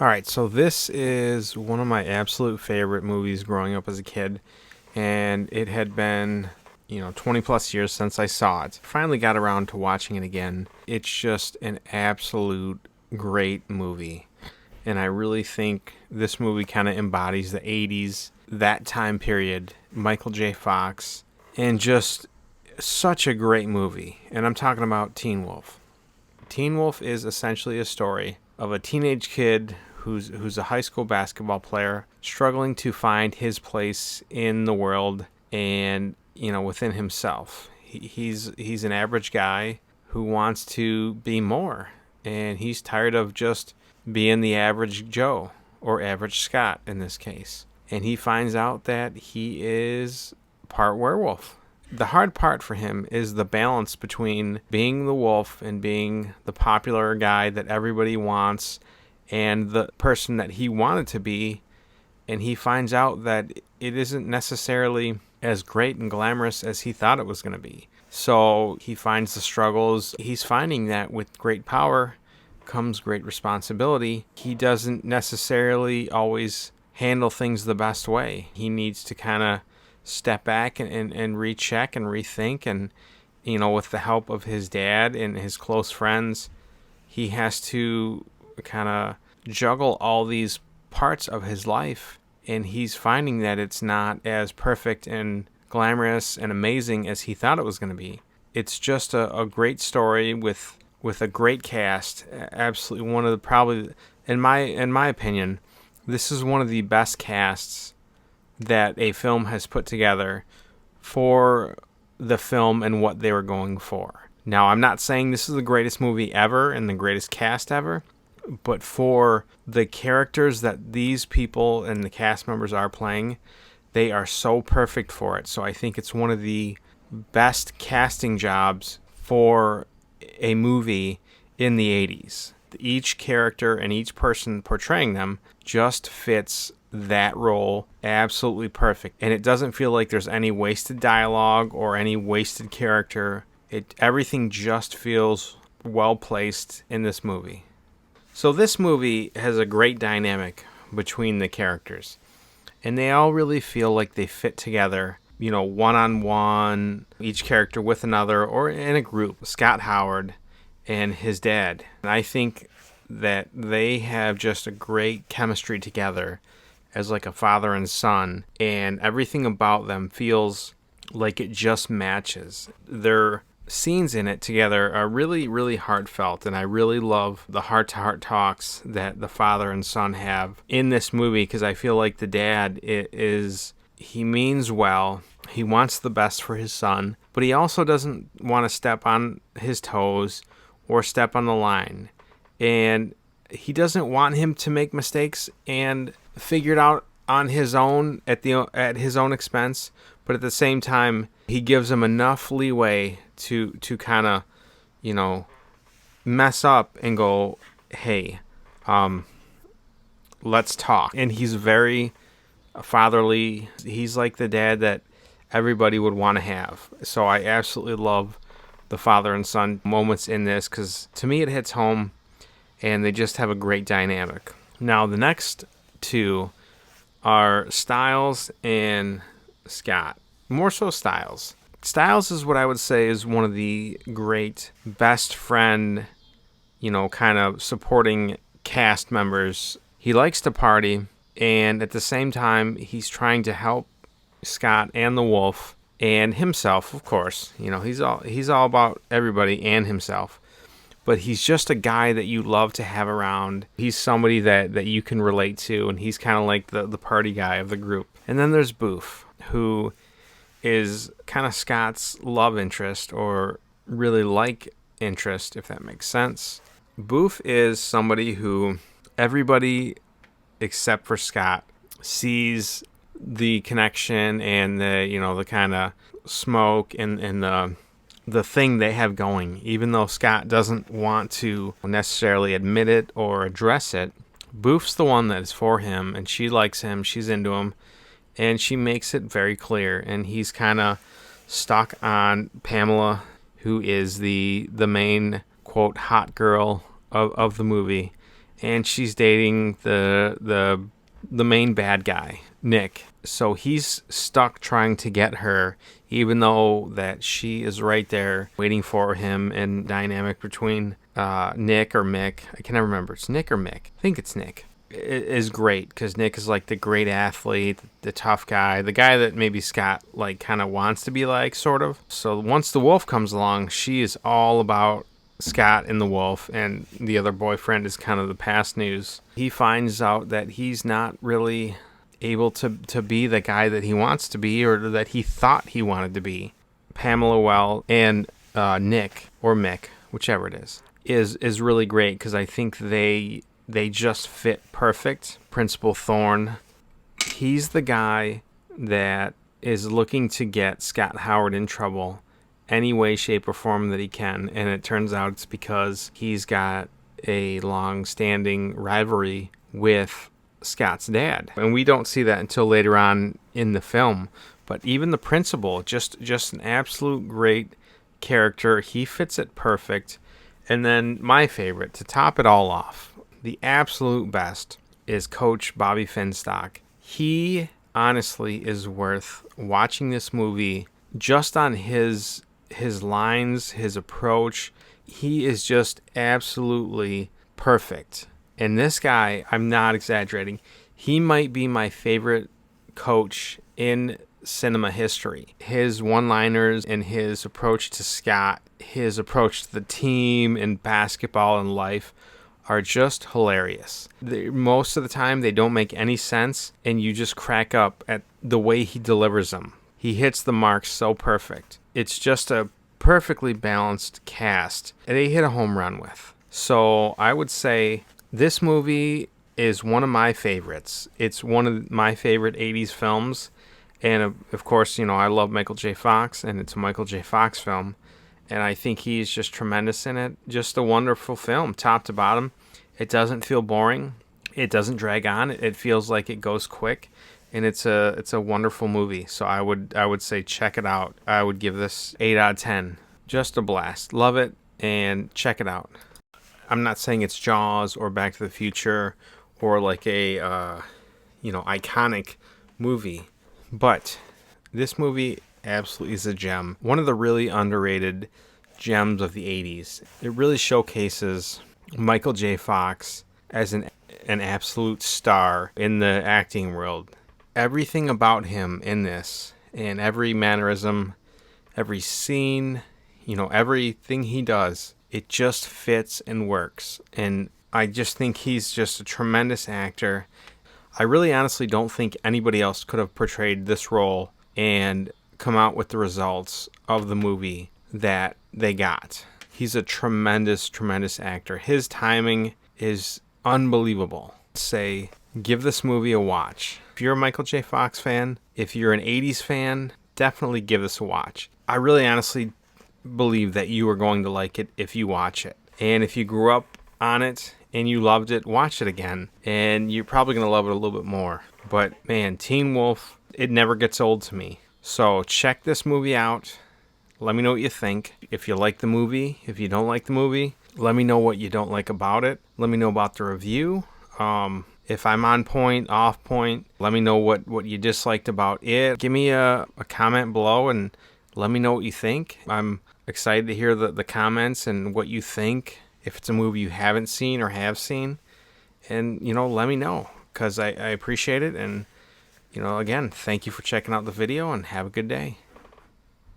All right, so this is one of my absolute favorite movies growing up as a kid, and it had been, 20 plus years since I saw it. Finally got around to watching it again. It's just an absolute great movie, and I really think this movie kind of embodies the 80s, that time period, Michael J. Fox, and just such a great movie. And I'm talking about Teen Wolf. Teen Wolf is essentially a story of a teenage kid who's a high school basketball player struggling to find his place in the world and within himself. He's an average guy who wants to be more, and he's tired of just being the average Joe or average Scott in this case. And he finds out that he is part werewolf. The hard part for him is the balance between being the wolf and being the popular guy that everybody wants and the person that he wanted to be. And he finds out that it isn't necessarily as great and glamorous as he thought it was going to be. So he finds the struggles. He's finding that with great power comes great responsibility. He doesn't necessarily always handle things the best way. He needs to kind of step back and recheck and rethink, and with the help of his dad and his close friends, he has to kind of juggle all these parts of his life, and he's finding that it's not as perfect and glamorous and amazing as he thought it was going to be. It's just a great story with a great cast. Absolutely one of the, probably in my opinion, this is one of the best casts that a film has put together for the film and what they were going for. Now, I'm not saying this is the greatest movie ever and the greatest cast ever, but for the characters that these people and the cast members are playing, they are so perfect for it. So I think it's one of the best casting jobs for a movie in the 80s. Each character and each person portraying them just fits that role absolutely perfect, and it doesn't feel like there's any wasted dialogue or any wasted character. Everything just feels well placed in this movie. So this movie has a great dynamic between the characters, and they all really feel like they fit together, one on one, each character with another or in a group. Scott Howard and his dad, and I think that they have just a great chemistry together as like a father and son, and everything about them feels like it just matches. Their scenes in it together are really, really heartfelt, and I really love the heart-to-heart talks that the father and son have in this movie, because I feel like the dad he means well, he wants the best for his son, but he also doesn't want to step on his toes or step on the line, and he doesn't want him to make mistakes and figure it out on his own at his own expense, but at the same time he gives him enough leeway to kind of mess up and go, hey, let's talk. And he's very fatherly. He's like the dad that everybody would want to have. So I absolutely love the father and son moments in this, because to me it hits home and they just have a great dynamic. Now the next two are Stiles and Scott. More so Stiles. Stiles is what I would say is one of the great best friend, kind of supporting cast members. He likes to party, and at the same time, he's trying to help Scott and the wolf and himself, of course. He's all about everybody and himself. But he's just a guy that you love to have around. He's somebody that you can relate to, and he's kind of like the party guy of the group. And then there's Boof, who is kind of Scott's love interest, or really like interest, if that makes sense. Boof is somebody who everybody except for Scott sees the connection and the kind of smoke and the thing they have going. Even though Scott doesn't want to necessarily admit it or address it, Boof's the one that is for him, and she likes him, she's into him, and she makes it very clear. And he's kind of stuck on Pamela, who is the main, quote, hot girl of the movie. and she's dating the main bad guy, Nick. So he's stuck trying to get her, even though that she is right there waiting for him. And dynamic between Nick or Mick, I can never remember. It's Nick or Mick. I think it's Nick. It is great because Nick is like the great athlete, the tough guy, the guy that maybe Scott like kind of wants to be like, sort of. So once the wolf comes along, she is all about Scott and the wolf, and the other boyfriend is kind of the past news. He finds out that he's not really able to be the guy that he wants to be, or that he thought he wanted to be. Pamela Well and Nick or Mick, whichever it is really great because I think they just fit perfect. Principal Thorne, he's the guy that is looking to get Scott Howard in trouble any way, shape, or form that he can, and it turns out it's because he's got a long-standing rivalry with Scott's dad. And we don't see that until later on in the film. But even the principal, just an absolute great character. He fits it perfect. And then my favorite, to top it all off, the absolute best, is Coach Bobby Finstock. He honestly is worth watching this movie just on his lines, his approach. He is just absolutely perfect. And this guy, I'm not exaggerating, he might be my favorite coach in cinema history. His one-liners and his approach to Scott, his approach to the team and basketball and life are just hilarious. Most of the time, they don't make any sense, and you just crack up at the way he delivers them. He hits the mark so perfect. It's just a perfectly balanced cast that they hit a home run with. So I would say this movie is one of my favorites. It's one of my favorite 80s films. And of course, I love Michael J. Fox, and it's a Michael J. Fox film. And I think he's just tremendous in it. Just a wonderful film, top to bottom. It doesn't feel boring. It doesn't drag on. It feels like it goes quick. And it's a wonderful movie. So I would say check it out. I would give this 8 out of 10. Just a blast. Love it, and check it out. I'm not saying it's Jaws or Back to the Future or like a iconic movie, but this movie absolutely is a gem. One of the really underrated gems of the 80s. It really showcases Michael J. Fox as an absolute star in the acting world. Everything about him in this, and every mannerism, every scene, everything he does, it just fits and works. And I just think he's just a tremendous actor. I really honestly don't think anybody else could have portrayed this role and come out with the results of the movie that they got. He's a tremendous, tremendous actor. His timing is unbelievable. Say, give this movie a watch. If you're a Michael J. Fox fan, if you're an 80s fan, definitely give this a watch. I really honestly believe that you are going to like it if you watch it. And if you grew up on it and you loved it, watch it again. And you're probably going to love it a little bit more. But man, Teen Wolf, it never gets old to me. So check this movie out. Let me know what you think. If you like the movie, if you don't like the movie, let me know what you don't like about it. Let me know about the review. If I'm on point, off point, let me know what you disliked about it. Give me a comment below and let me know what you think. I'm excited to hear the comments and what you think. If it's a movie you haven't seen or have seen. And, let me know because I appreciate it. And, again, thank you for checking out the video and have a good day.